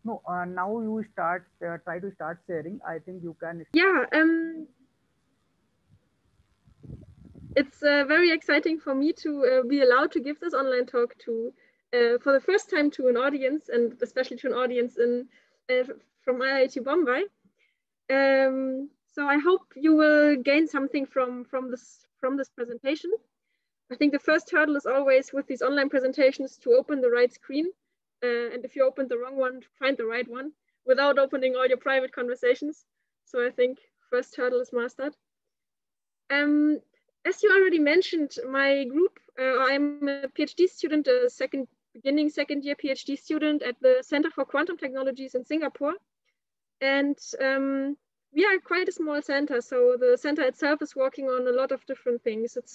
No, now you start, try to start sharing. I think you can. Yeah, it's very exciting for me to be allowed to give this online talk to, for the first time, to an audience, and especially to an audience in from IIT Bombay. So I hope you will gain something from this presentation. I think the first hurdle is always with these online presentations to open the right screen. And if you open the wrong one, to find the right one without opening all your private conversations. So I think first hurdle is mastered. As you already mentioned, my group, I'm a PhD student, a second year PhD student at the Center for Quantum Technologies in Singapore. And we are quite a small center, so the center itself is working on a lot of different things. It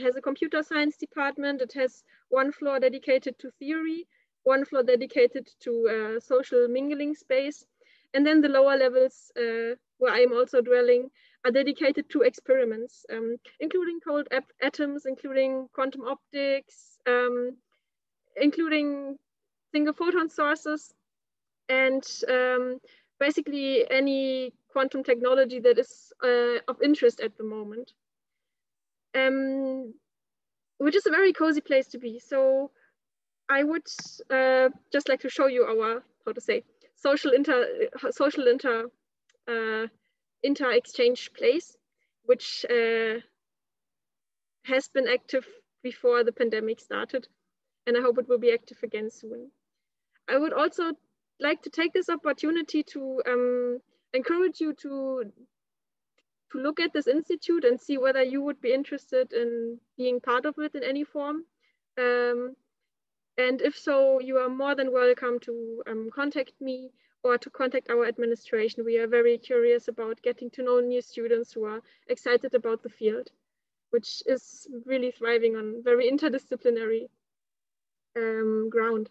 has a computer science department. It has one floor dedicated to theory, one floor dedicated to social mingling space. And then the lower levels, where I'm also dwelling, are dedicated to experiments, including cold atoms, including quantum optics, including single photon sources, and basically any quantum technology that is of interest at the moment, which is a very cozy place to be. So I would just like to show you our, how to say, social inter-exchange place, which has been active before the pandemic started, and I hope it will be active again soon. I would also like to take this opportunity to encourage you to look at this institute and see whether you would be interested in being part of it in any form. And if so, you are more than welcome to contact me or to contact our administration. We are very curious about getting to know new students who are excited about the field, which is really thriving on very interdisciplinary ground.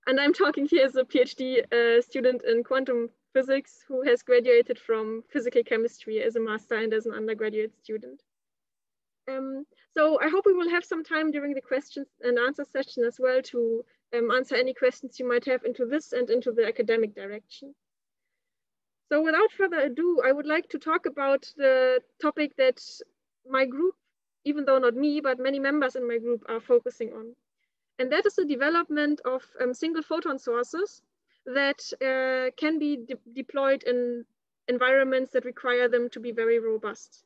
And I'm talking here as a PhD student in quantum physics who has graduated from physical chemistry as a master and as an undergraduate student. So I hope we will have some time during the questions and answer session as well to answer any questions you might have into this and into the academic direction. So without further ado, I would like to talk about the topic that my group, even though not me, but many members in my group are focusing on. And that is the development of single photon sources that can be deployed in environments that require them to be very robust.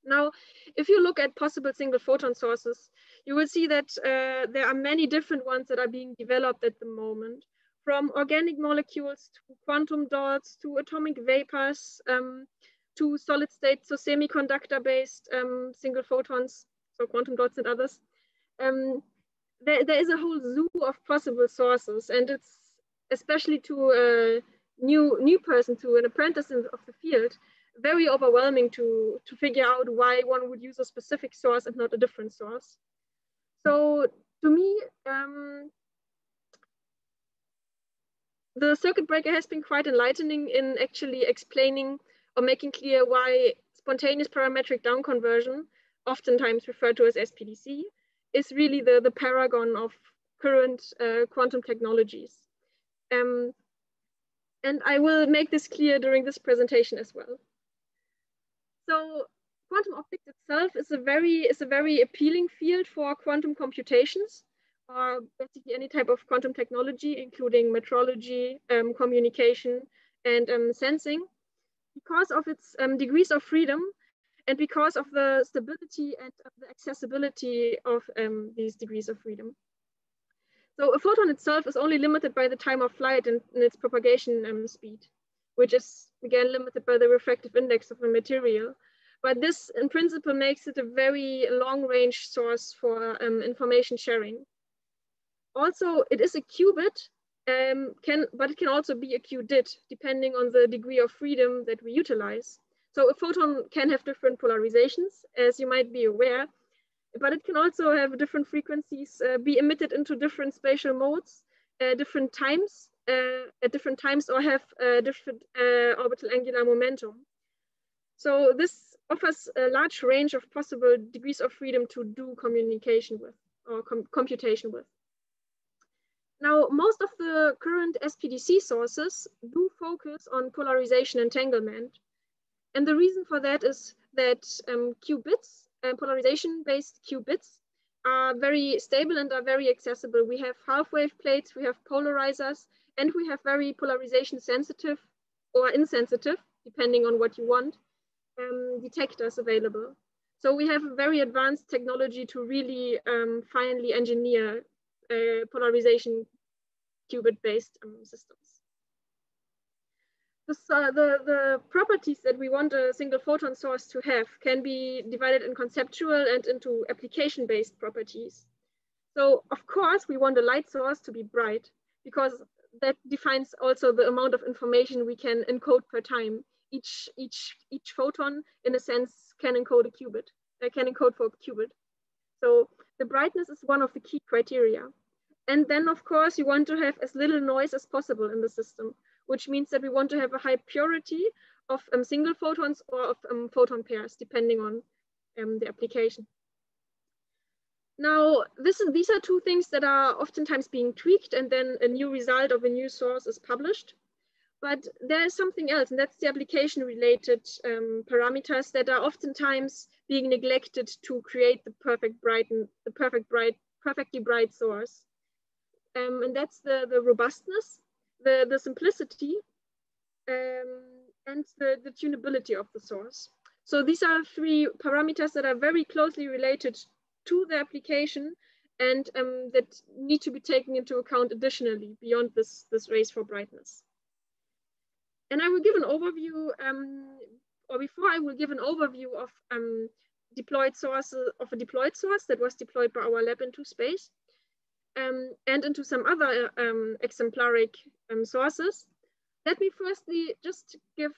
Now, if you look at possible single photon sources, you will see that there are many different ones that are being developed at the moment, from organic molecules to quantum dots to atomic vapors to solid state, so semiconductor-based single photons, so quantum dots and others. There is a whole zoo of possible sources, and it's especially to a new person, to an apprentice of the field, very overwhelming to figure out why one would use a specific source and not a different source. So to me, the circuit breaker has been quite enlightening in actually explaining or making clear why spontaneous parametric down conversion, oftentimes referred to as SPDC, is really the paragon of current quantum technologies. And I will make this clear during this presentation as well. So quantum optics itself is a very appealing field for quantum computations, or basically any type of quantum technology, including metrology, communication, and sensing, because of its degrees of freedom and because of the stability and the accessibility of these degrees of freedom. So a photon itself is only limited by the time of flight and its propagation speed, which is again limited by the refractive index of a material. But this in principle makes it a very long range source for information sharing. Also, it is a qubit, but it can also be a qubit depending on the degree of freedom that we utilize. So a photon can have different polarizations, as you might be aware, but it can also have different frequencies, be emitted into different spatial modes, different times, at different times, or have different orbital angular momentum. So this offers a large range of possible degrees of freedom to do communication with or computation with. Now, most of the current SPDC sources do focus on polarization entanglement. And the reason for that is that qubits, polarization-based qubits, are very stable and are very accessible. We have half-wave plates, we have polarizers, and we have very polarization sensitive or insensitive, depending on what you want, detectors available. So we have a very advanced technology to really finely engineer polarization qubit-based systems. The properties that we want a single photon source to have can be divided in conceptual and into application-based properties. So of course, we want a light source to be bright, because that defines also the amount of information we can encode per time. Each photon, in a sense, can encode a qubit. Can encode for a qubit. So the brightness is one of the key criteria. And then, of course, you want to have as little noise as possible in the system, which means that we want to have a high purity of single photons or of photon pairs, depending on the application. Now, these are two things that are oftentimes being tweaked, and then a new result of a new source is published. But there is something else, and that's the application-related parameters that are oftentimes being neglected to create the perfectly bright source. And that's the robustness, the simplicity, and the tunability of the source. So these are three parameters that are very closely related to the application, and that need to be taken into account additionally beyond this race for brightness. And I will give an overview, or before I will give an overview of deployed sources, of a deployed source that was deployed by our lab into space, and into some other exemplaric sources. Let me firstly just give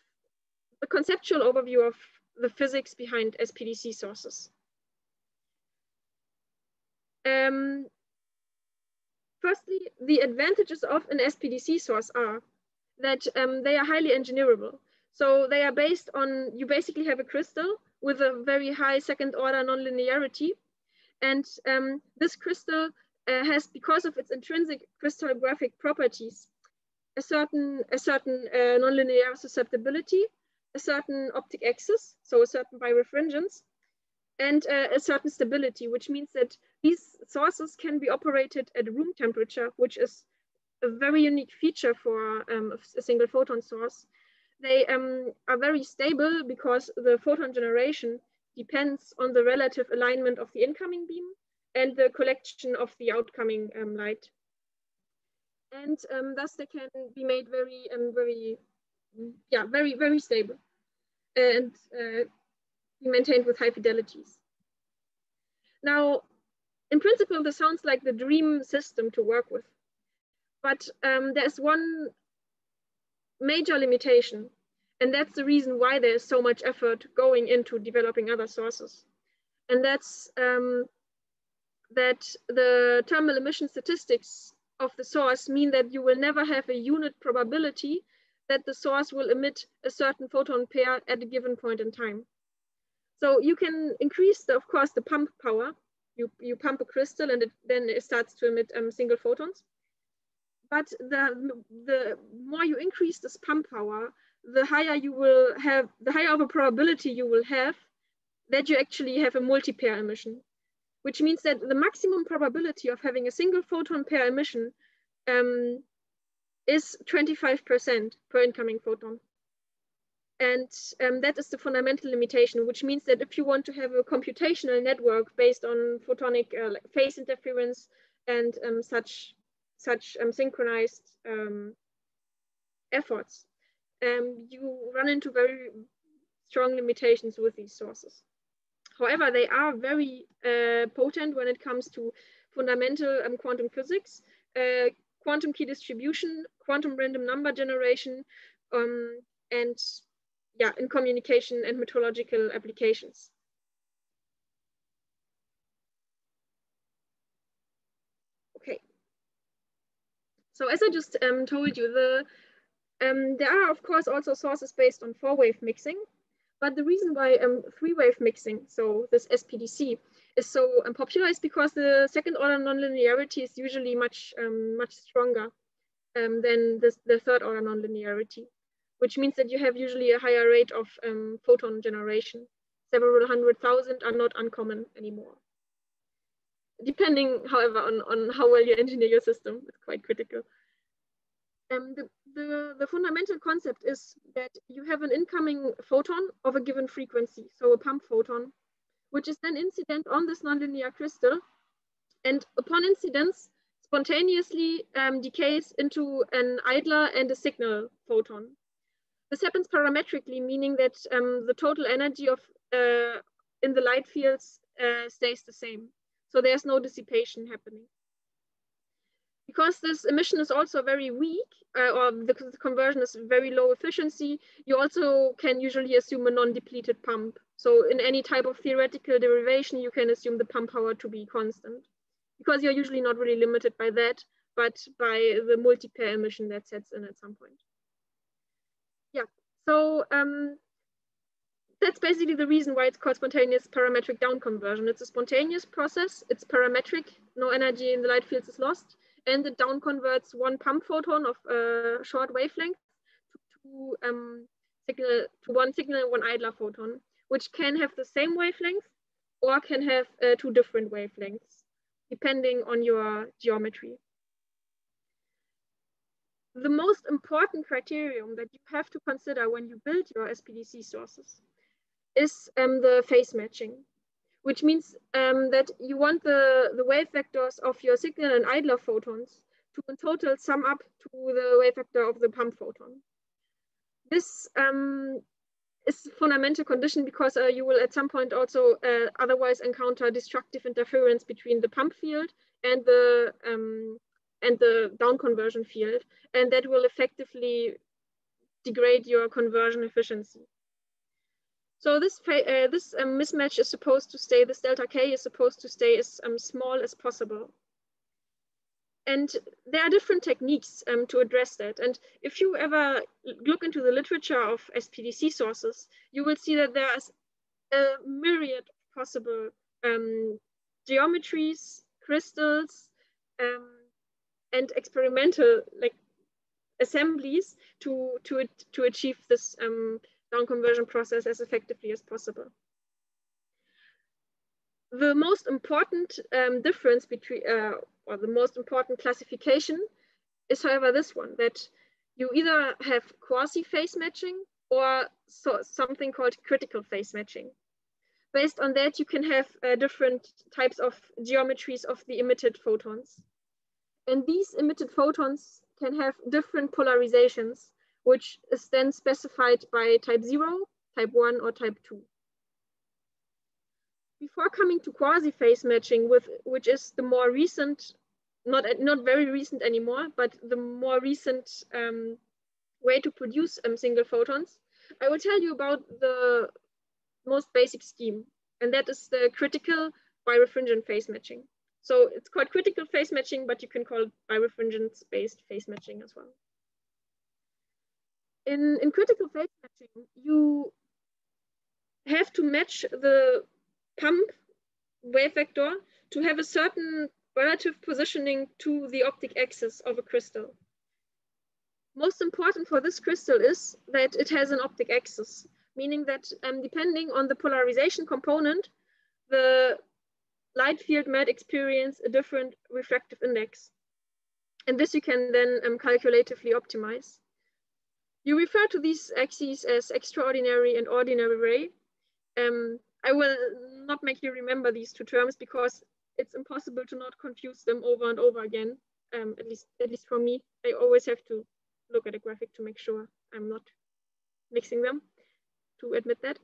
a conceptual overview of the physics behind SPDC sources. Firstly, the advantages of an SPDC source are that they are highly engineerable. So they are based on, you basically have a crystal with a very high second order nonlinearity. And this crystal has, because of its intrinsic crystallographic properties, a certain nonlinear susceptibility, a certain optic axis, so a certain birefringence, and a certain stability, which means that these sources can be operated at room temperature, which is a very unique feature for a single photon source. They are very stable because the photon generation depends on the relative alignment of the incoming beam and the collection of the outcoming light. And thus they can be made very stable and be maintained with high fidelities. Now, in principle, this sounds like the dream system to work with. But there's one major limitation, and that's the reason why there's so much effort going into developing other sources. And that's that the thermal emission statistics of the source mean that you will never have a unit probability that the source will emit a certain photon pair at a given point in time. So you can increase, of course, the pump power. You pump a crystal and then it starts to emit single photons. But the more you increase this pump power, the higher you will have, the higher of a probability you will have that you actually have a multi-pair emission, which means that the maximum probability of having a single photon pair emission is 25% per incoming photon. And that is the fundamental limitation, which means that if you want to have a computational network based on photonic phase interference and such synchronized efforts, you run into very strong limitations with these sources. However, they are very potent when it comes to fundamental quantum physics, quantum key distribution, quantum random number generation, and yeah, in communication and metrological applications. Okay. So as I just told you, there are of course also sources based on 4-wave mixing, But the reason why three-wave mixing, so this SPDC, is so popular is because the second-order nonlinearity is usually much stronger than the third-order nonlinearity, which means that you have usually a higher rate of photon generation. Several 100,000 are not uncommon anymore. Depending, however, on how well you engineer your system, it's quite critical. The fundamental concept is that you have an incoming photon of a given frequency, so a pump photon, which is then incident on this nonlinear crystal, and upon incidence, spontaneously decays into an idler and a signal photon. This happens parametrically, meaning that the total energy of in the light fields stays the same. So there's no dissipation happening. Because this emission is also very weak, or the conversion is very low efficiency, you also can usually assume a non-depleted pump. So in any type of theoretical derivation, you can assume the pump power to be constant, because you're usually not really limited by that, but by the multi-pair emission that sets in at some point. Yeah, so that's basically the reason why it's called spontaneous parametric down conversion. It's a spontaneous process, it's parametric, no energy in the light fields is lost, and it down converts one pump photon of short wavelength to one signal and one idler photon, which can have the same wavelength or can have two different wavelengths, depending on your geometry. The most important criterion that you have to consider when you build your SPDC sources is the phase matching, which means that you want the wave vectors of your signal and idler photons to in total sum up to the wave vector of the pump photon. This is a fundamental condition because you will at some point also otherwise encounter destructive interference between the pump field and the down conversion field, and that will effectively degrade your conversion efficiency. So this mismatch is supposed to stay, this delta K is supposed to stay as small as possible. And there are different techniques to address that. And if you ever look into the literature of SPDC sources, you will see that there's a myriad of possible geometries, crystals, and experimental assemblies to achieve this down conversion process as effectively as possible. The most important difference between, or the most important classification is, however, this one, that you either have quasi-phase matching or something called critical phase matching. Based on that, you can have different types of geometries of the emitted photons. And these emitted photons can have different polarizations, which is then specified by type 0, type 1, or type 2. Before coming to quasi-phase matching, which is the more recent, not very recent anymore, but the more recent way to produce single photons, I will tell you about the most basic scheme, and that is the critical birefringent phase matching. So it's called critical phase matching, but you can call it birefringence-based phase matching as well. In critical phase matching, you have to match the pump wave vector to have a certain relative positioning to the optic axis of a crystal. Most important for this crystal is that it has an optic axis, meaning that depending on the polarization component, the light field might experience a different refractive index. And this you can then calculatively optimize. You refer to these axes as extraordinary and ordinary ray. I will not make you remember these two terms because it's impossible to not confuse them over and over again. At least for me, I always have to look at a graphic to make sure I'm not mixing them, to admit that.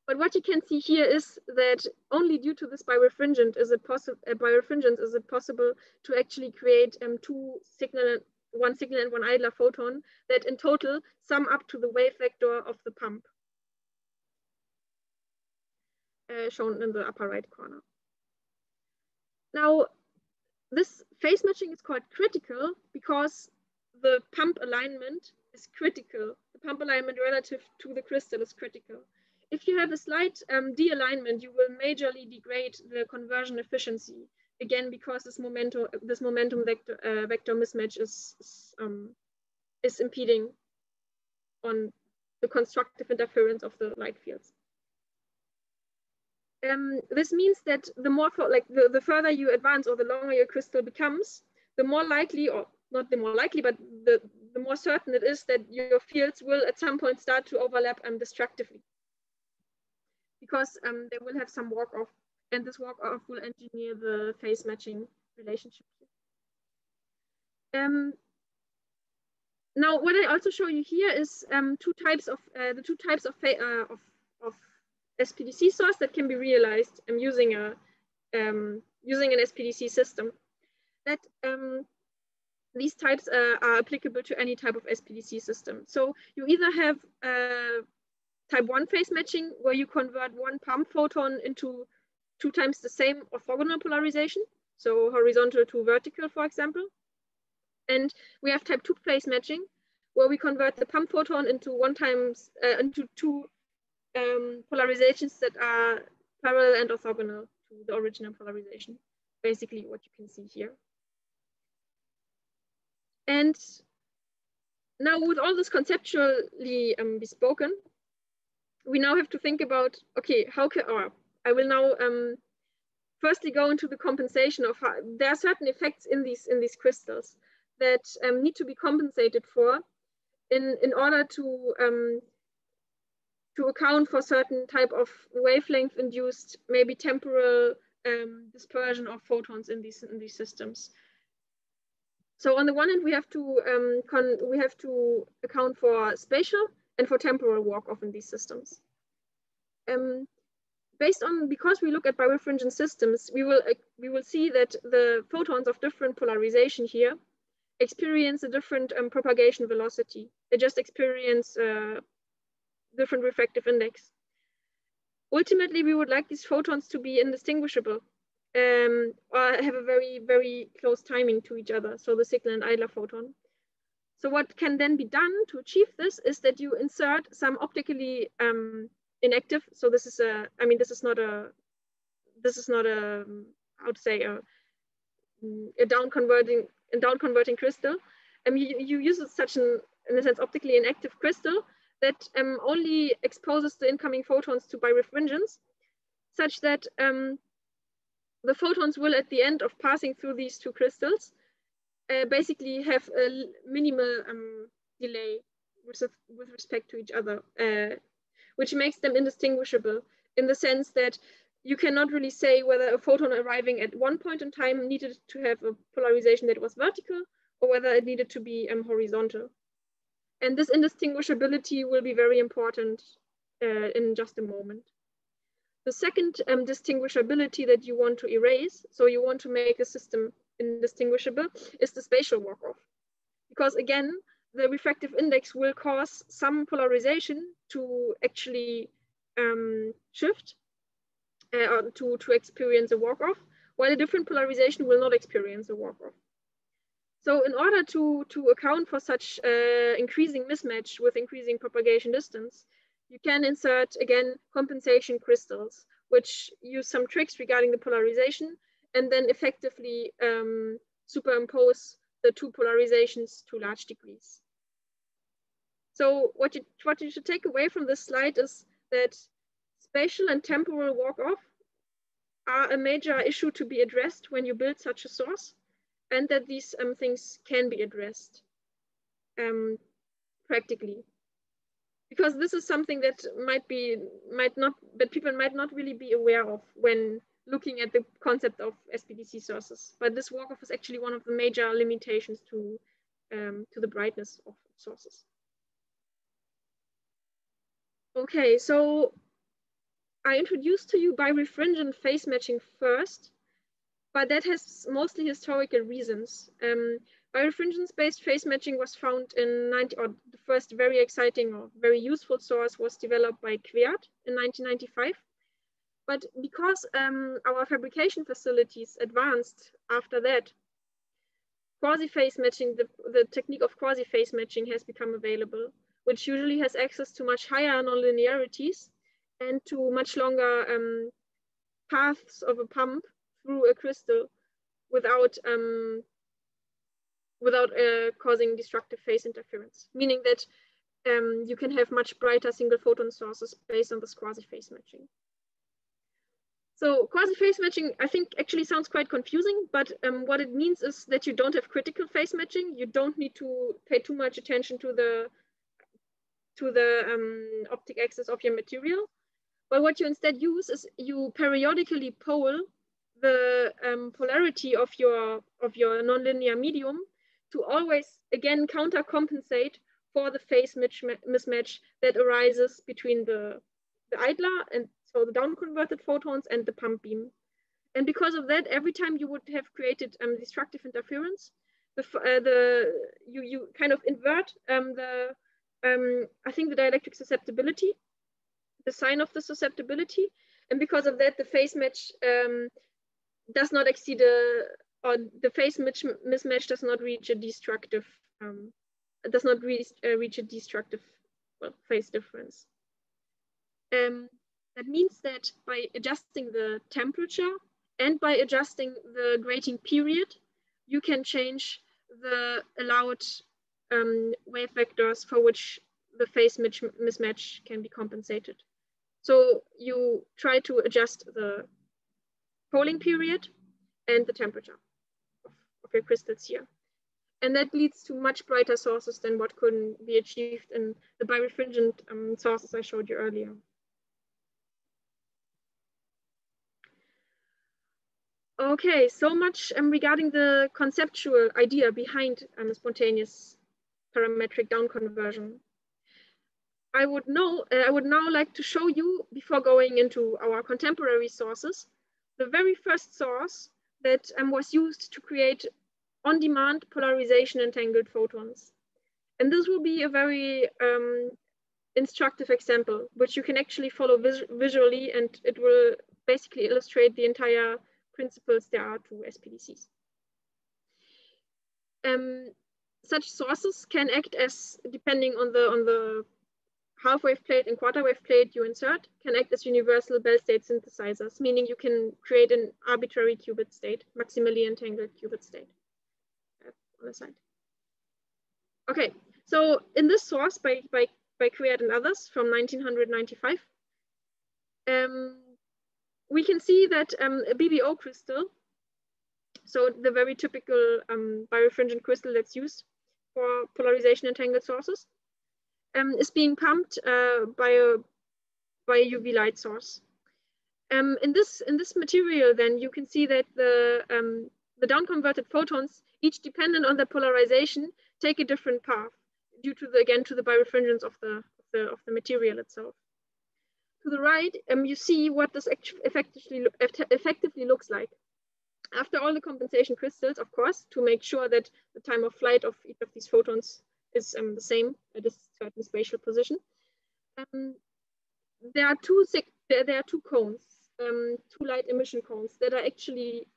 But what you can see here is that only due to this birefringence is it possible to actually create one signal and one idler photon that in total sum up to the wave vector of the pump, shown in the upper right corner. Now, this phase matching is called critical because the pump alignment is critical. The pump alignment relative to the crystal is critical. If you have a slight de-alignment, you will majorly degrade the conversion efficiency. Again, because this momentum vector mismatch is impeding on the constructive interference of the light fields. This means that the more the further you advance or the longer your crystal becomes, the more likely, or not the more likely, but the more certain it is that your fields will at some point start to overlap destructively, because they will have some walk off, and this walk off will engineer the phase matching relationship. Now, what I also show you here is the two types of SPDC source that can be realized using an SPDC system. That these types are applicable to any type of SPDC system. So you either have type 1 phase matching, where you convert one pump photon into 2 times the same orthogonal polarization, so horizontal to vertical, for example. And we have type 2 phase matching, where we convert the pump photon into 2 polarizations that are parallel and orthogonal to the original polarization. Basically what you can see here. And now, with all this conceptually bespoken, we now have to think about, okay, how can, or I will now firstly go into the compensation of how there are certain effects in these crystals that need to be compensated for in order to account for certain type of wavelength induced, maybe temporal dispersion of photons in these systems. So on the one hand, we have to account for spatial and for temporal walk-off in these systems. Because we look at birefringent systems, we will see that the photons of different polarization here experience a different propagation velocity. They just experience different refractive index. Ultimately, we would like these photons to be indistinguishable, or have a very, very close timing to each other, so the signal and idler photon. So what can then be done to achieve this is that you insert some optically inactive, so this is a, I mean, this is not a, how to say, a down converting crystal. You use such an, in a sense, optically inactive crystal that only exposes the incoming photons to birefringence, such that the photons will, at the end of passing through these 2 crystals, basically have a minimal delay with respect to each other, which makes them indistinguishable, in the sense that you cannot really say whether a photon arriving at one point in time needed to have a polarization that was vertical, or whether it needed to be horizontal. And this indistinguishability will be very important in just a moment. The second distinguishability that you want to erase, so you want to make a system indistinguishable, is the spatial walk-off. Because again, the refractive index will cause some polarization to actually shift, or to experience a walk-off, while a different polarization will not experience a walk-off. So in order to account for such increasing mismatch with increasing propagation distance, you can insert, again, compensation crystals, which use some tricks regarding the polarization, and then effectively superimpose the 2 polarizations to large degrees. So what you should take away from this slide is that spatial and temporal walk-off are a major issue to be addressed when you build such a source, and that these things can be addressed practically. Because this is something that people might not really be aware of when looking at the concept of SPDC sources. But this walk-off is actually one of the major limitations to the brightness of sources. Okay, so I introduced to you birefringent phase matching first, but that has mostly historical reasons. Birefringence-based phase matching was found in the first very exciting or very useful source was developed by Quasiphase in 1995. But because our fabrication facilities advanced after that, quasi-phase matching, the technique of quasi-phase matching has become available, which usually has access to much higher nonlinearities and to much longer paths of a pump through a crystal without causing destructive phase interference, meaning that you can have much brighter single photon sources based on this quasi-phase matching. So quasi-phase matching, I think, actually sounds quite confusing, but what it means is that you don't have critical phase matching. You don't need to pay too much attention to the optic axis of your material. But what you instead use is you periodically pole the polarity of your nonlinear medium to always again countercompensate for the phase mismatch that arises between the idler, and so the down-converted photons, and the pump beam. And because of that, every time you would have created destructive interference, you kind of invert I think the dielectric susceptibility, the sign of the susceptibility, and because of that, the phase match does not exceed or the phase mismatch does not reach a destructive phase difference. That means that by adjusting the temperature and by adjusting the grating period, you can change the allowed wave vectors for which the phase mismatch can be compensated. So you try to adjust the poling period and the temperature of your crystals here. And that leads to much brighter sources than what could be achieved in the birefringent sources I showed you earlier. Okay, so much regarding the conceptual idea behind spontaneous parametric down conversion. I would now like to show you, before going into our contemporary sources, the very first source that was used to create on-demand polarization entangled photons. And this will be a very instructive example, which you can actually follow visually, and it will basically illustrate the entire principles there are to SPDCs. Such sources can act as, depending on the half-wave plate and quarter-wave plate you insert, can act as universal Bell state synthesizers, meaning you can create an arbitrary qubit state, maximally entangled qubit state on the side. Okay, so in this source by Quer and others from 1995, we can see that a BBO crystal, so the very typical birefringent crystal that's used for polarization entangled sources, is being pumped by a UV light source. In this material, then you can see that the down-converted photons, each dependent on the polarization, take a different path due to the birefringence of the material itself. To the right, you see what this effectively looks like. After all the compensation crystals, of course, to make sure that the time of flight of each of these photons is the same at a certain spatial position. There are two cones, two light emission cones that are actually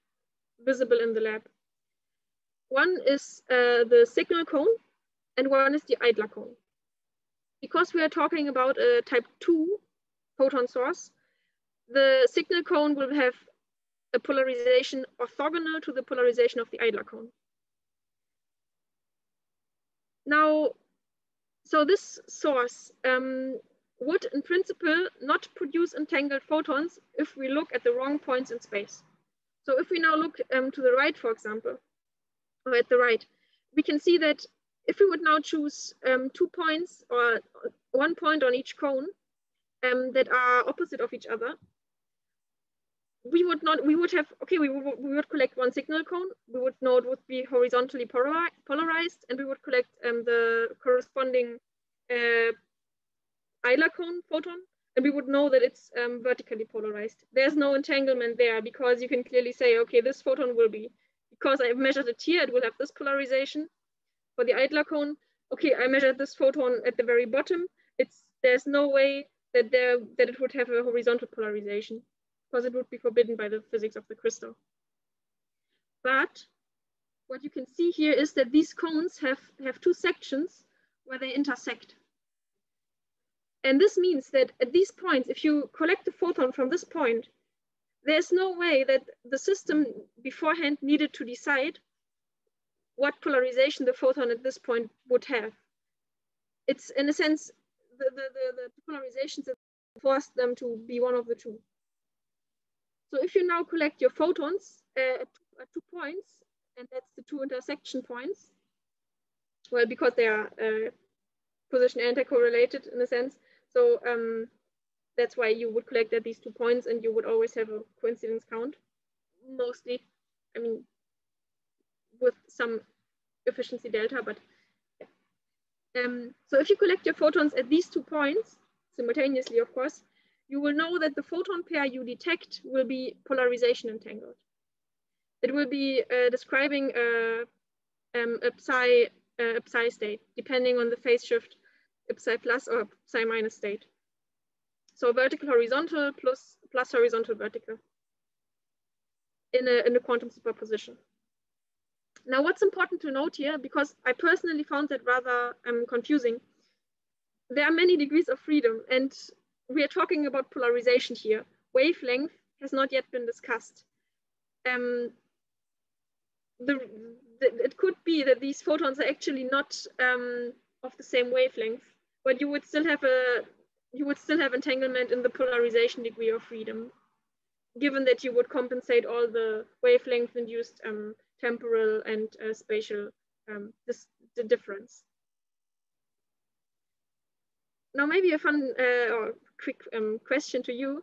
visible in the lab. One is the signal cone, and one is the idler cone. Because we are talking about a type 2 photon source, the signal cone will have a polarization orthogonal to the polarization of the idler cone. Now, so this source would in principle not produce entangled photons if we look at the wrong points in space. So if we now look to the right, for example, or at the right, we can see that if we would now choose 2 points or 1 point on each cone that are opposite of each other, we would collect one signal cone. We would know it would be horizontally polarized, and we would collect the corresponding idler cone photon, and we would know that it's vertically polarized. There's no entanglement there because you can clearly say, okay, this photon will be, because I've measured it here, it will have this polarization. For the idler cone, okay, I measured this photon at the very bottom. There's no way that it would have a horizontal polarization, because it would be forbidden by the physics of the crystal. But what you can see here is that these cones have two sections where they intersect. And this means that at these points, if you collect the photon from this point, there's no way that the system beforehand needed to decide what polarization the photon at this point would have. It's, in a sense, the polarizations that forced them to be one of the two. So if you now collect your photons at 2 points, and that's the 2 intersection points, well, because they are position anti-correlated in a sense. So that's why you would collect at these 2 points, and you would always have a coincidence count, mostly, I mean, with some efficiency delta, but yeah. So if you collect your photons at these 2 points, simultaneously, of course, you will know that the photon pair you detect will be polarization entangled. It will be describing a psi state, depending on the phase shift, a psi plus or psi minus state. So vertical horizontal plus horizontal vertical in a quantum superposition. Now, what's important to note here, because I personally found that rather confusing, there are many degrees of freedom, and we are talking about polarization here. Wavelength has not yet been discussed. It could be that these photons are actually not of the same wavelength, but you would still have entanglement in the polarization degree of freedom, given that you would compensate all the wavelength-induced temporal and spatial the difference. Now, maybe a fun or quick question to you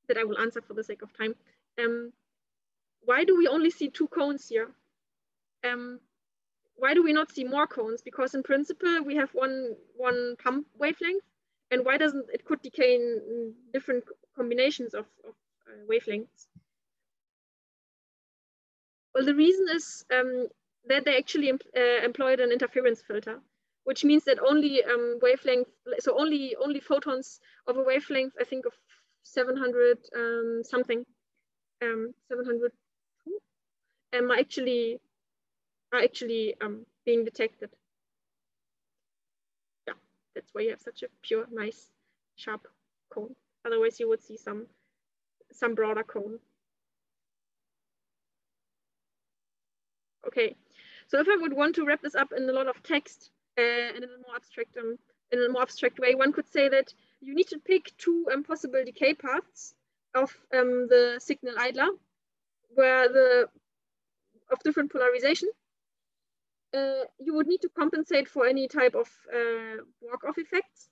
that I will answer for the sake of time. Why do we only see 2 cones here? Why do we not see more cones? Because in principle, we have one pump wavelength, and why doesn't it could decay in different combinations of wavelengths? Well, the reason is that they actually employed an interference filter, which means that only wavelength, so only photons of a wavelength, I think of 700 something, 702, are actually being detected. Yeah, that's why you have such a pure, nice, sharp cone. Otherwise, you would see some broader cone. Okay, so if I would want to wrap this up in a lot of text in a more abstract way, one could say that you need to pick 2 possible decay paths of the signal idler, where of different polarization. You would need to compensate for any type of walk-off effects,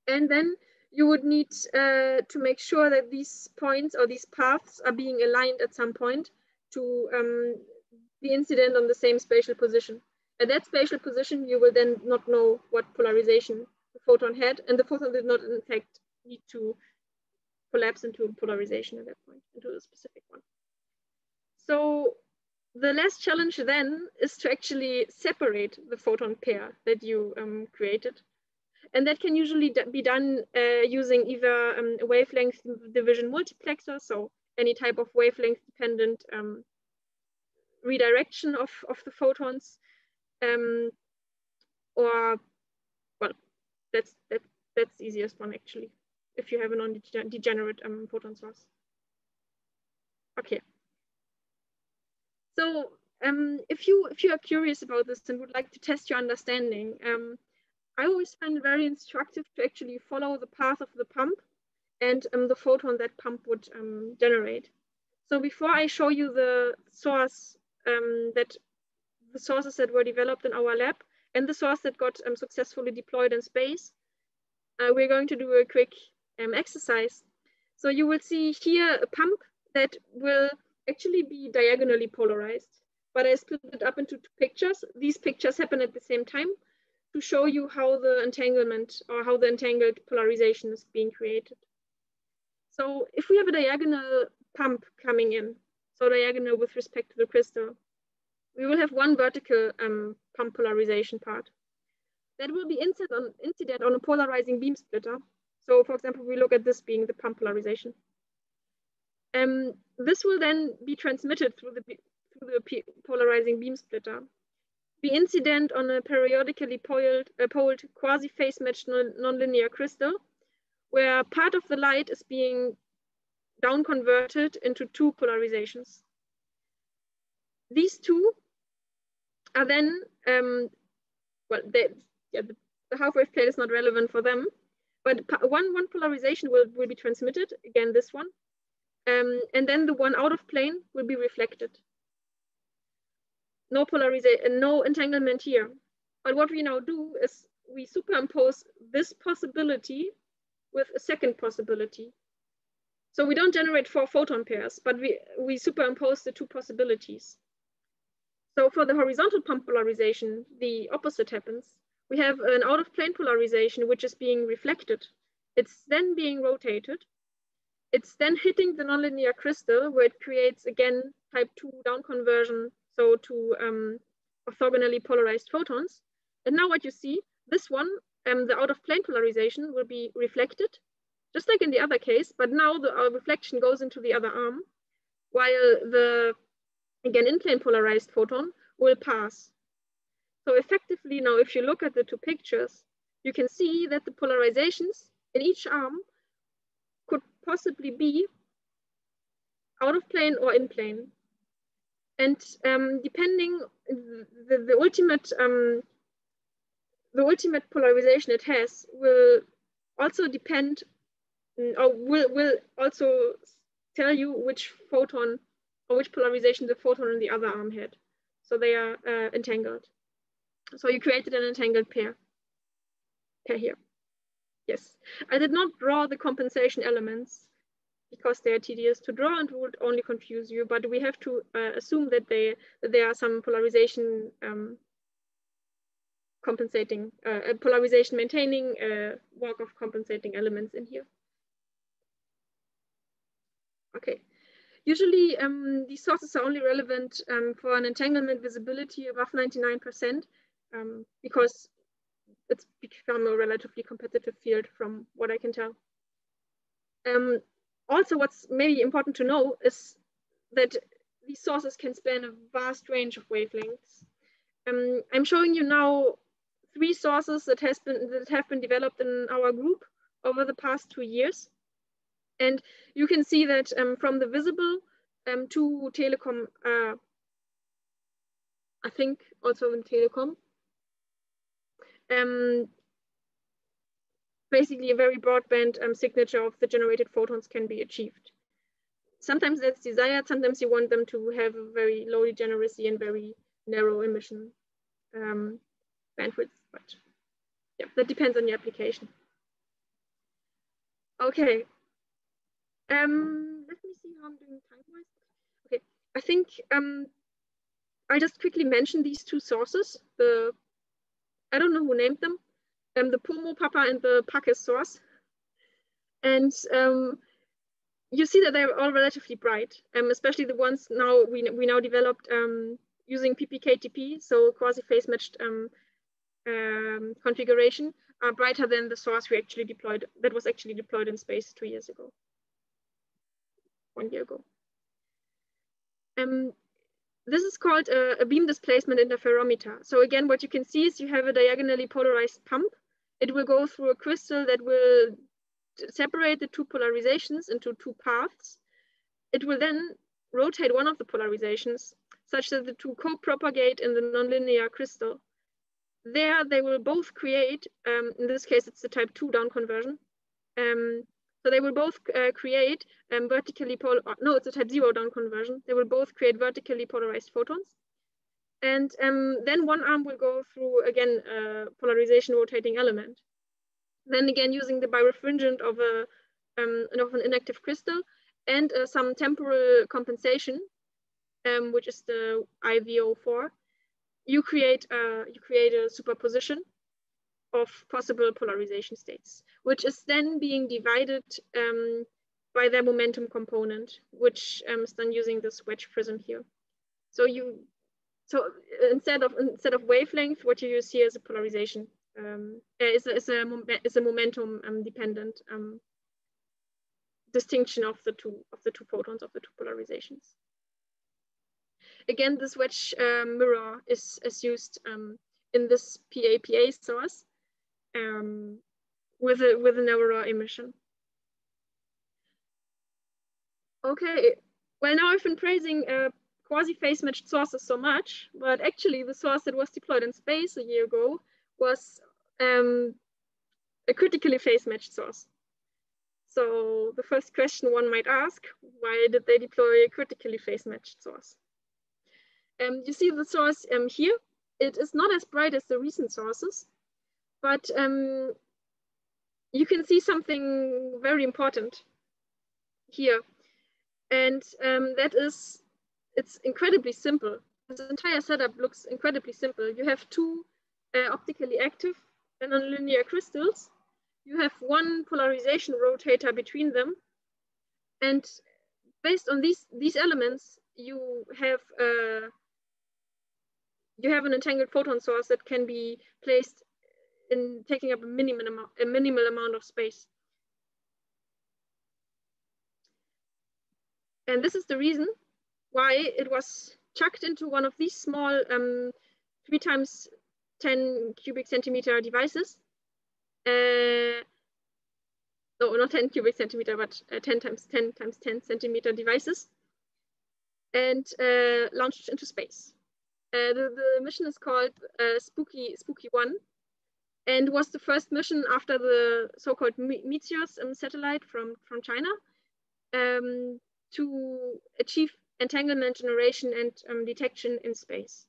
and then you would need to make sure that these points or these paths are being aligned at some point to be incident on the same spatial position. At that spatial position, you will then not know what polarization the photon had, and the photon did not, in fact, need to collapse into a polarization at that point, into a specific one. So the last challenge then is to actually separate the photon pair that you created. And that can usually be done using either a wavelength division multiplexer, so any type of wavelength dependent redirection of the photons, or, well, that's the easiest one actually, if you have a non-degenerate photon source. Okay. So if you are curious about this and would like to test your understanding, I always find it very instructive to actually follow the path of the pump and the photon that pump would generate. So before I show you the source, the sources that were developed in our lab and the source that got successfully deployed in space, we're going to do a quick exercise. So you will see here a pump that will actually be diagonally polarized, but I split it up into 2 pictures. These pictures happen at the same time to show you how the entanglement or how the entangled polarization is being created. So if we have a diagonal pump coming in, so diagonal with respect to the crystal, we will have one vertical pump polarization part. That will be incident on a polarizing beam splitter. So for example, we look at this being the pump polarization. This will then be transmitted through the polarizing beam splitter, be incident on a periodically poled quasi-phase matched nonlinear crystal, where part of the light is being down converted into two polarizations. These two are then, well, the half-wave plane is not relevant for them, but one polarization will be transmitted, again this one, and then the one out of plane will be reflected. No polarization, no entanglement here. But what we now do is we superimpose this possibility with a second possibility. So we don't generate 4 photon pairs, but we superimpose the 2 possibilities. So for the horizontal pump polarization, the opposite happens. We have an out of plane polarization, which is being reflected. It's then being rotated. It's then hitting the nonlinear crystal, where it creates, again, type 2 down conversion, so to orthogonally polarized photons. And now what you see, this one, the out of plane polarization will be reflected, just like in the other case, but now the reflection goes into the other arm, while the, again, in-plane polarized photon will pass. So effectively now, if you look at the 2 pictures, you can see that the polarizations in each arm could possibly be out of plane or in plane. And depending, the ultimate polarization it has will also depend, or will also tell you which photon or which polarization the photon in the other arm had. So they are entangled. So you created an entangled pair here. Yes, I did not draw the compensation elements because they are tedious to draw and would only confuse you, but we have to assume that there are some polarization compensating, polarization maintaining work of compensating elements in here. Okay, usually these sources are only relevant for an entanglement visibility above 99%, because it's become a relatively competitive field from what I can tell. Also, what's maybe important to know is that these sources can span a vast range of wavelengths. I'm showing you now 3 sources that have been developed in our group over the past 2 years. And you can see that from the visible to telecom, I think also in telecom, basically a very broadband signature of the generated photons can be achieved. Sometimes that's desired, sometimes you want them to have a very low degeneracy and very narrow emission bandwidth, but yeah, that depends on the application. Okay, let me see how I'm doing time-wise. Okay, I think I just quickly mentioned these 2 sources. I don't know who named them, the Pomo Papa and the Pakis source. And you see that they're all relatively bright, especially the ones now we now developed using PPKTP, so quasi-phase matched configuration, are brighter than the source we actually deployed, that was actually deployed in space 2 years ago, 1 year ago. This is called a beam displacement interferometer. So again, what you can see is you have a diagonally polarized pump. It will go through a crystal that will separate the 2 polarizations into 2 paths. It will then rotate one of the polarizations such that the 2 co-propagate in the nonlinear crystal. There they will both create, in this case it's the type 2 down conversion. So they will both create vertically no, it's a type 0 down conversion. They will both create vertically polarized photons. And then one arm will go through, again, a polarization rotating element. Then again, using the birefringent of an inactive crystal and some temporal compensation, which is the IVO4, you create a superposition of possible polarization states, which is then being divided by their momentum component, which is done using this wedge prism here. So instead of wavelength, what you use here is a polarization. Is a momentum dependent distinction of the two photons, of the 2 polarizations. again, this wedge mirror is used in this PAPA source with a narrower emission. Okay, well, now I've been praising quasi-phase matched sources so much, but actually the source that was deployed in space a year ago was a critically phase matched source. So the first question one might ask, why did they deploy a critically phase matched source? You see the source here. It is not as bright as the recent sources, but you can see something very important here. And that is, it's incredibly simple. This entire setup looks incredibly simple. You have two optically active nonlinear crystals. You have one polarization rotator between them. And based on these elements, you have an entangled photon source that can be placed in taking up a minimal amount of space. And this is the reason why it was chucked into one of these small 3 × 10 cubic centimeter devices. No, not 10 cubic centimeter, but 10 × 10 × 10 centimeter devices, and launched into space. The mission is called Spooky 1, and was the first mission after the so-called Meteors satellite from China to achieve entanglement generation and detection in space.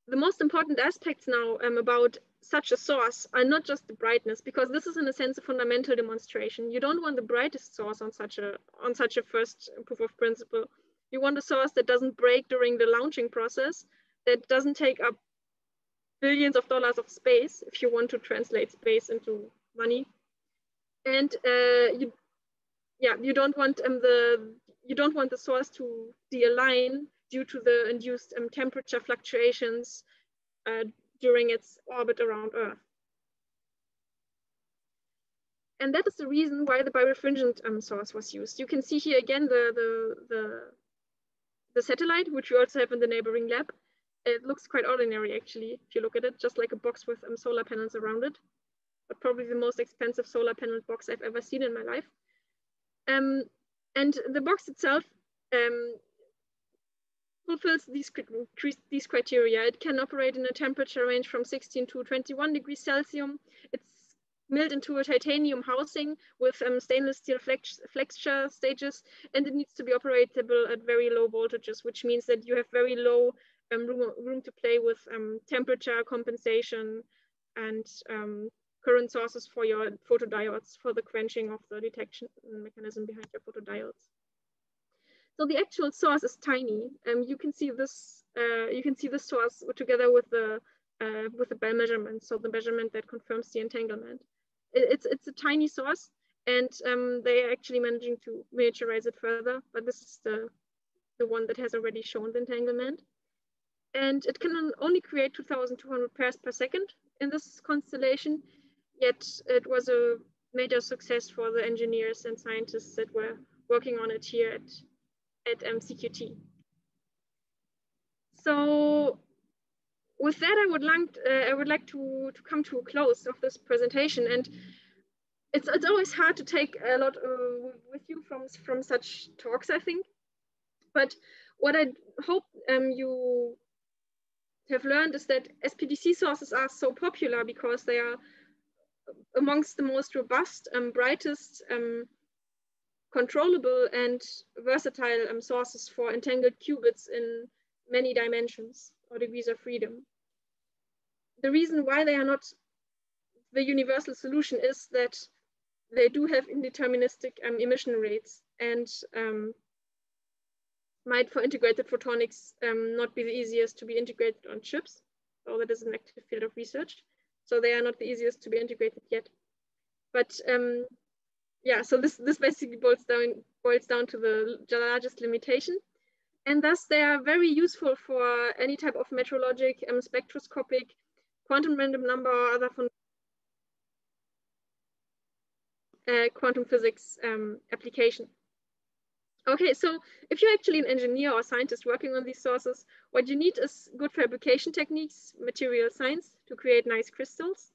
The most important aspects now about such a source are not just the brightness, because this is in a sense a fundamental demonstration. You don't want the brightest source on such a first proof of principle. You want a source that doesn't break during the launching process, that doesn't take up billions of dollars of space, if you want to translate space into money. And you don't want the source to de-align due to the induced temperature fluctuations during its orbit around Earth. And that is the reason why the birefringent source was used. You can see here again the satellite, which we also have in the neighboring lab. It looks quite ordinary, actually, if you look at it, just like a box with solar panels around it, but probably the most expensive solar panel box I've ever seen in my life. And the box itself fulfills these criteria. It can operate in a temperature range from 16 to 21 degrees Celsius. It's milled into a titanium housing with stainless steel flexure stages, and it needs to be operatable at very low voltages, which means that you have very low room to play with temperature compensation and current sources for your photodiodes for the quenching of the detection mechanism behind your photodiodes. So the actual source is tiny. You can see this. You can see the source together with the Bell measurement, so the measurement that confirms the entanglement. It's a tiny source, and they are actually managing to miniaturize it further. But this is the one that has already shown the entanglement, and it can only create 2,200 pairs per second in this constellation. Yet it was a major success for the engineers and scientists that were working on it here at CQT. So with that, I would like to come to a close of this presentation. And it's always hard to take a lot with you from such talks, I think. But what I hope you have learned is that SPDC sources are so popular because they are amongst the most robust, brightest, controllable and versatile sources for entangled qubits in many dimensions or degrees of freedom. The reason why they are not the universal solution is that they do have indeterministic emission rates and might, for integrated photonics, not be the easiest to be integrated on chips. So that is an active field of research. So they are not the easiest to be integrated yet. But yeah, so this basically boils down to the largest limitation. And thus they are very useful for any type of metrologic, spectroscopic, quantum random number or other quantum physics application. Okay, so if you're actually an engineer or scientist working on these sources, what you need is good fabrication techniques, material science to create nice crystals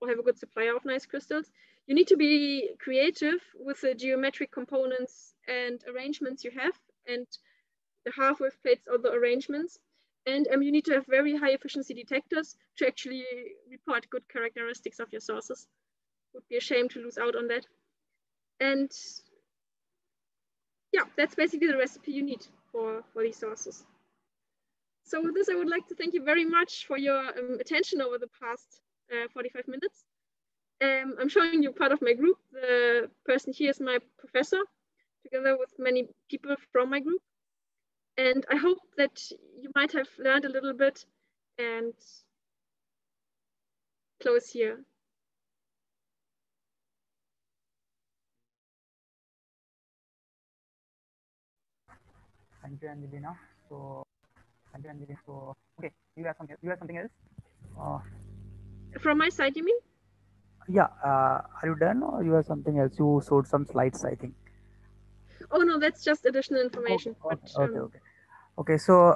or have a good supplier of nice crystals. You need to be creative with the geometric components and arrangements you have and the half-wave plates or the arrangements. And you need to have very high efficiency detectors to actually report good characteristics of your sources. Would be a shame to lose out on that. And yeah, that's basically the recipe you need for these sources. So with this, I would like to thank you very much for your attention over the past 45 minutes. I'm showing you part of my group. The person here is my professor, together with many people from my group. And I hope that you might have learned a little bit and close here. Thank you, Angelina. So, thank you, Angelina. So, okay, you have something else? From my side, you mean? Yeah. Are you done, or you have something else? You showed some slides, I think. Oh no, that's just additional Okay. information. Okay. But Okay. Okay. Okay, so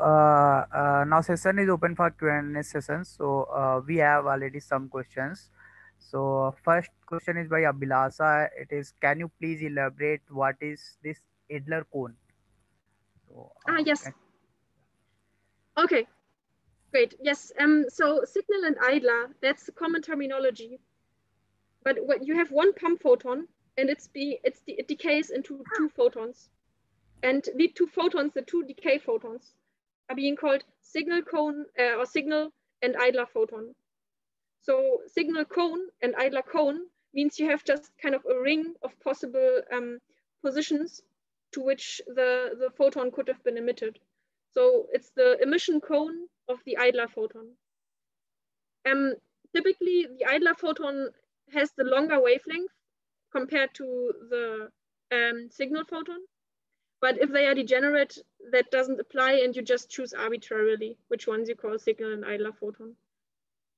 now session is open for Q&A session. So we have already some questions. So first question is by Abhilasa. It is, can you please elaborate what is this Adler cone? So yes. Okay, great. Yes. So signal and idler, that's the common terminology. But what you have one pump photon, and it decays into two photons, and the two photons, the two decay photons, are being called signal cone or signal and idler photon. So signal cone and idler cone means you have just kind of a ring of possible positions to which the photon could have been emitted. So it's the emission cone of the idler photon. Typically, the idler photon has the longer wavelength compared to the signal photon. But if they are degenerate, that doesn't apply, and you just choose arbitrarily which ones you call signal and idler photon.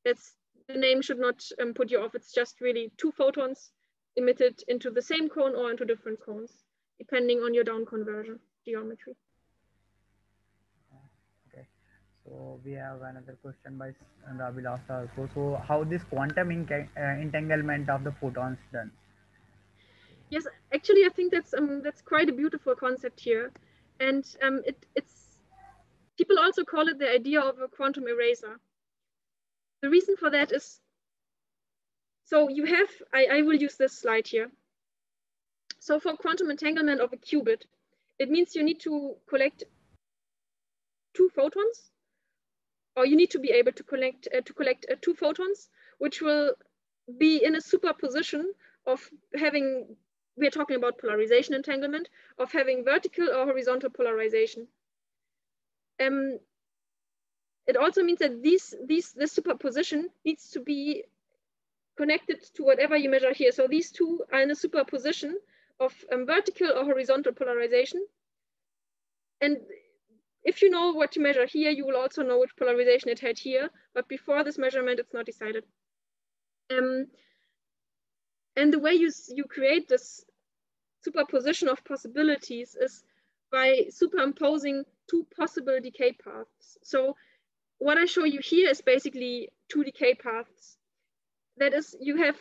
That's the name should not put you off. It's just really two photons emitted into the same cone or into different cones, depending on your down conversion geometry. okay, so we have another question by Abhilasa also. So how this quantum entanglement of the photons done? Yes, actually, I think that's quite a beautiful concept here, and it's people also call it the idea of a quantum eraser. The reason for that is, so you have, I will use this slide here. So for quantum entanglement of a qubit, it means you need to collect two photons, or you need to be able to collect two photons, which will be in a superposition of having, we're talking about polarization entanglement, of having vertical or horizontal polarization. It also means that this superposition needs to be connected to whatever you measure here. So these two are in a superposition of vertical or horizontal polarization. And if you know what to measure here, you will also know which polarization it had here. But before this measurement, it's not decided. And the way you create this superposition of possibilities is by superimposing two possible decay paths. So what I show you here is basically two decay paths. That is, you have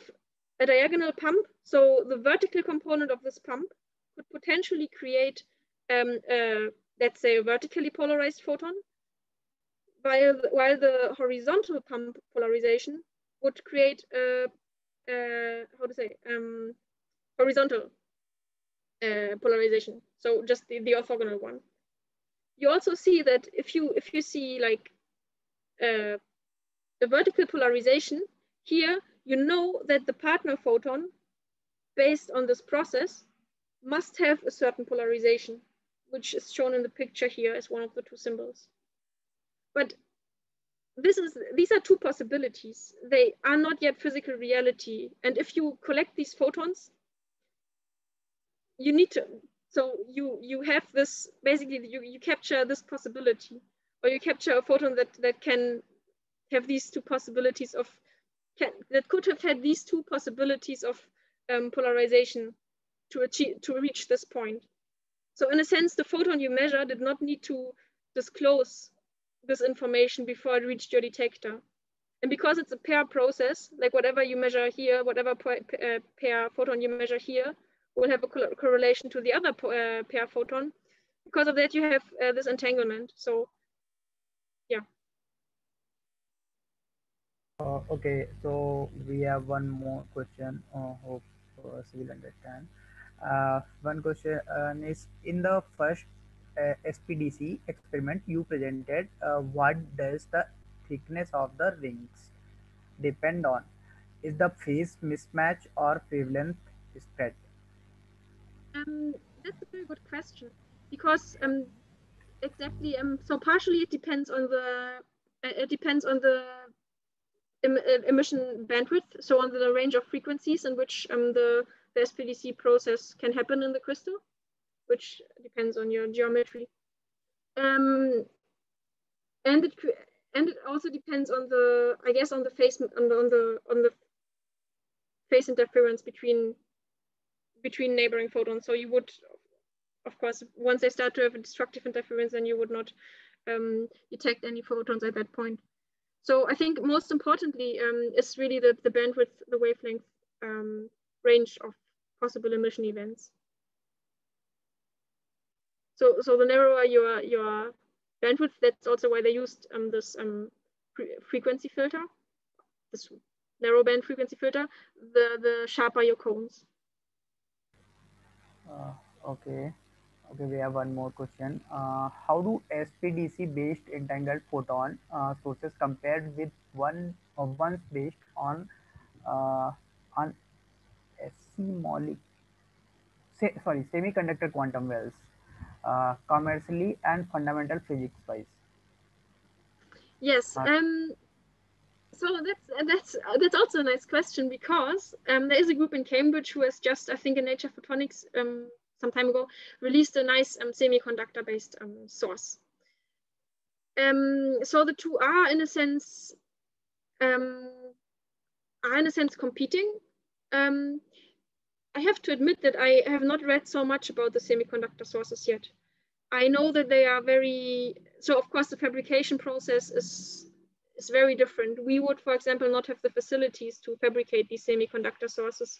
a diagonal pump. So the vertical component of this pump could potentially create, let's say, a vertically polarized photon, while the horizontal pump polarization would create a horizontal polarization. So just the orthogonal one. You also see that if you see like a vertical polarization here, you know that the partner photon, based on this process, must have a certain polarization, which is shown in the picture here as one of the two symbols. But these are two possibilities. They are not yet physical reality. And if you collect these photons, you need to, so you have this, basically you capture this possibility, or you capture a photon that can have these two possibilities of, that could have had these two possibilities of polarization to reach this point. So in a sense, the photon you measure did not need to disclose this information before it reached your detector. And because it's a pair process, like whatever you measure here, whatever pair photon you measure here will have a correlation to the other pair photon. Because of that, you have this entanglement. So, yeah. Okay, so we have one more question. Hope she will understand. One question is in the first SPDC experiment you presented, what does the thickness of the rings depend on? Is the phase mismatch or wavelength spread? That's a very good question because exactly so partially it depends on the emission bandwidth, so on the range of frequencies in which the SPDC process can happen in the crystal, which depends on your geometry. And it also depends on the, I guess, on the phase phase interference between neighboring photons. So you would, of course, once they start to have a destructive interference, then you would not detect any photons at that point. So I think most importantly is really the bandwidth, the wavelength range of possible emission events. So the narrower your bandwidth, that's also why they used this frequency filter, this narrow band frequency filter, the sharper your cones. Okay. Okay, we have one more question. How do SPDC-based entangled photon sources compared with ones based uh, on semiconductor quantum wells, commercially and fundamental physics wise? Yes. Uh, So that's also a nice question because there is a group in Cambridge who has just, I think, in Nature Photonics some time ago released a nice semiconductor-based source. So the two are in a sense competing. I have to admit that I have not read so much about the semiconductor sources yet. I know that they are very, so of course the fabrication process is very different. We would, for example, not have the facilities to fabricate these semiconductor sources.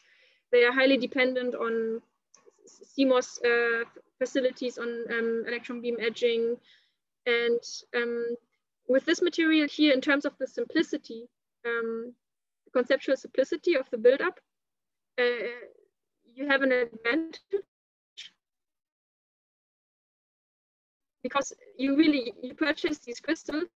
They are highly dependent on CMOS facilities, on electron beam edging. And with this material here, in terms of the simplicity, conceptual simplicity of the buildup, you have an advantage because you purchase these crystals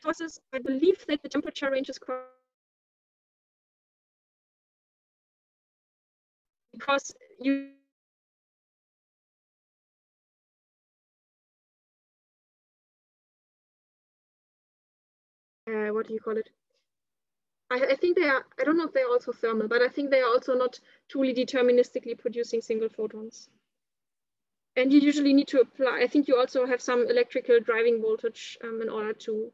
sources. I believe that the temperature range is quite, because you what do you call it? I think they are, I don't know if they're also thermal, but I think they are also not truly deterministically producing single photons. And you usually need to apply, I think you also have some electrical driving voltage in order to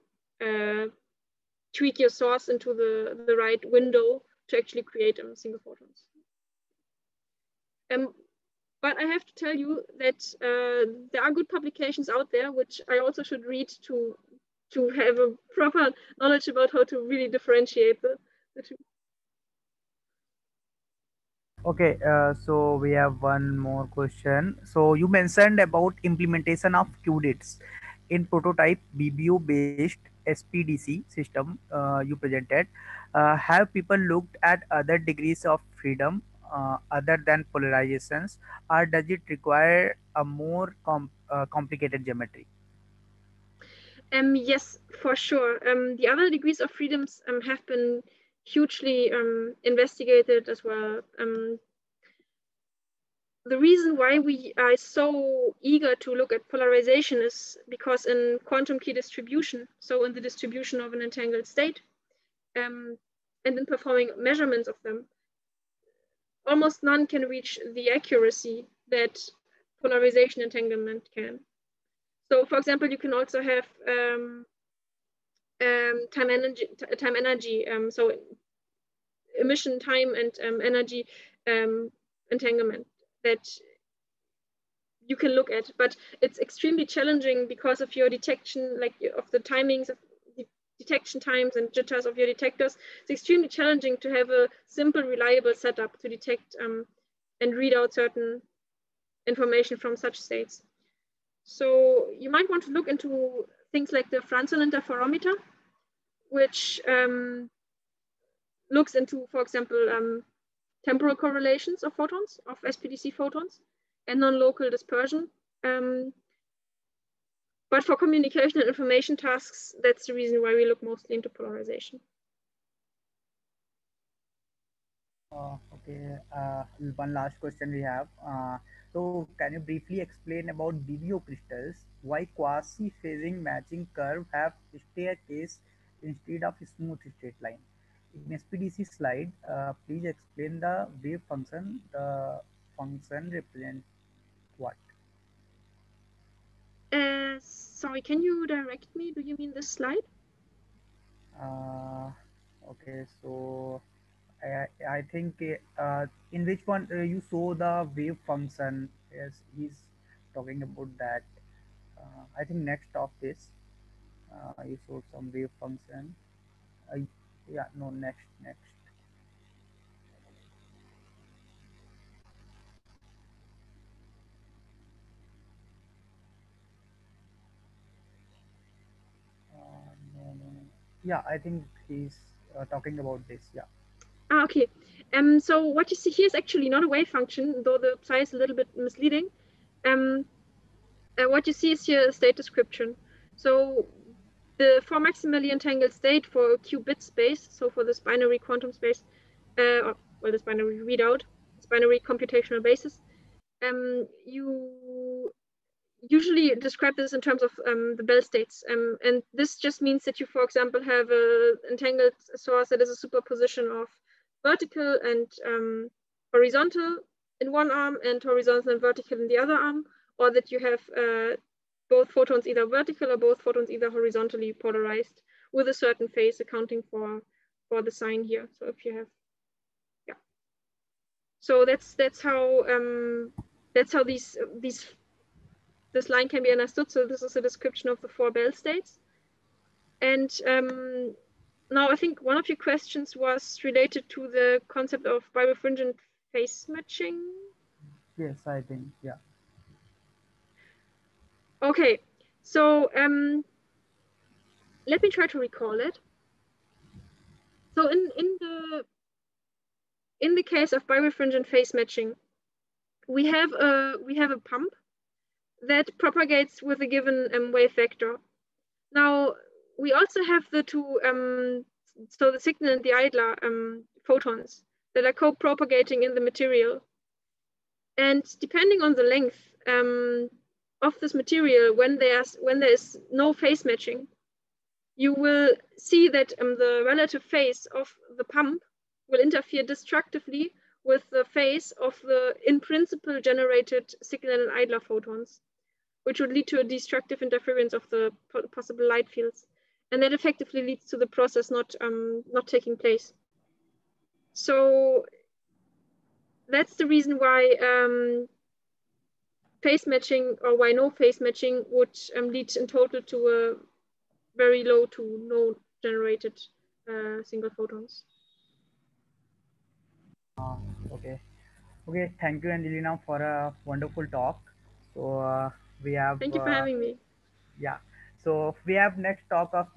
tweak your source into the right window to actually create single photons. But I have to tell you that there are good publications out there, which I also should read to have a proper knowledge about how to really differentiate the two. Okay, so we have one more question. So you mentioned about implementation of qubits in prototype BBO based SPDC system you presented. Have people looked at other degrees of freedom other than polarizations, or does it require a more complicated geometry? Yes, for sure. The other degrees of freedoms have been hugely investigated as well. The reason why we are so eager to look at polarization is because in quantum key distribution, so in the distribution of an entangled state, and in performing measurements of them, almost none can reach the accuracy that polarization entanglement can. So for example, you can also have time energy. So emission time and energy entanglement that you can look at, but it's extremely challenging because of your detection, like of the timings of the detection times and jitters of your detectors. It's extremely challenging to have a simple, reliable setup to detect and read out certain information from such states. So you might want to look into things like the Franzen interferometer, which looks into, for example, temporal correlations of photons, of SPDC photons, and non-local dispersion. But for communication and information tasks, that's the reason why we look mostly into polarization. Okay, one last question we have. So, can you briefly explain about BBO crystals? Why quasi-phasing matching curve have staircase instead of smooth straight line? In SPDC slide, please explain the wave function. The function represents what? Sorry, can you direct me? Do you mean this slide? Okay, so I think in which one you saw the wave function? Yes, he's talking about that. I think next of this, you showed some wave function. Uh, yeah, no, next. No, no, no. Yeah, I think he's talking about this. Yeah. Okay. So what you see here is actually not a wave function, though the psi is a little bit misleading. What you see is here a state description. So the for maximally entangled state for a qubit space, so for this binary quantum space, well, this binary readout, this binary computational basis, you usually describe this in terms of the Bell states. And this just means that you, for example, have an entangled source that is a superposition of vertical and horizontal in one arm and horizontal and vertical in the other arm, or that you have both photons either vertical or both photons either horizontally polarized with a certain phase accounting for the sign here. So if you have, yeah. So that's how this line can be understood. So this is a description of the four Bell states. And now I think one of your questions was related to the concept of birefringent phase matching. Yes, I think, yeah. Okay, so let me try to recall it. So in the case of birefringent phase matching, we have a pump that propagates with a given wave vector. Now we also have the two so the signal and the idler photons that are co-propagating in the material. And depending on the length of this material, when there is no phase matching, you will see that the relative phase of the pump will interfere destructively with the phase of the, in principle, generated signal and idler photons, which would lead to a destructive interference of the possible light fields. And that effectively leads to the process not taking place. So that's the reason why phase matching, or why no phase matching, would lead in total to a very low to no generated single photons. Okay. Okay. Thank you, Angelina, for a wonderful talk. So we have Thank you for having me. yeah. So we have next talk of